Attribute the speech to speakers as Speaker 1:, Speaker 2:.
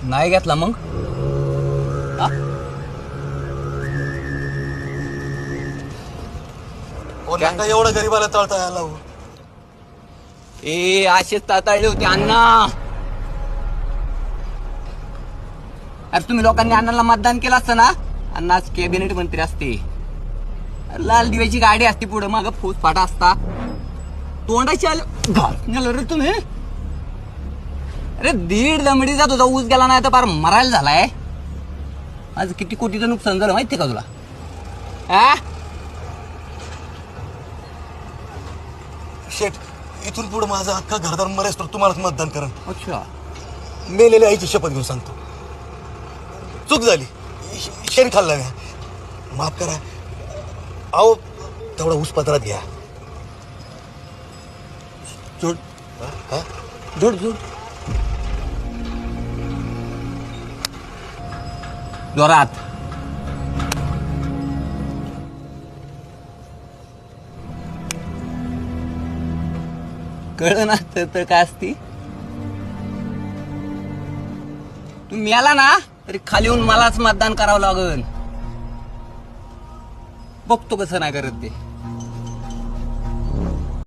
Speaker 1: नाही घेतला मग हा?
Speaker 2: नका एवढं गरीबाला तळता यायला हो.
Speaker 1: ए असेच ताताळले होते अण्णा. अरे तुम्ही लोकांनी अण्णाला मतदान केलं असतं ना, अण्णा आज कॅबिनेट मंत्री असते. अरे लाल दिव्याची गाडी असते पुढे माग फौज फाटा असता. तोंडाची आलं रे तुम्ही. अरे 1.5 दमडीचा तुझा ऊस गेला नाही तर फार मरायला झालाय. आज किती कोटीचं नुकसान झालं माहितीये का तुला? हा
Speaker 2: शेठ, इथून पुढे माझं अख्खा घरदार मरेस तर तुम्हालाच मतदान करेन.
Speaker 1: अच्छा.
Speaker 2: मेलेल्या आईची शपथ घेऊन सांगतो. चूक झाली, शेण खाल्ला मी, माफ करा. अहो तेवढा ऊस पत्रात घ्या.
Speaker 1: जोड
Speaker 2: हा?
Speaker 1: जोड जोड जोरात. कळलं ना तर काय असती. तू मिळाला ना तरी खाली येऊन मलाच मतदान करावं लागल. बघतो कसं नाही करत ते.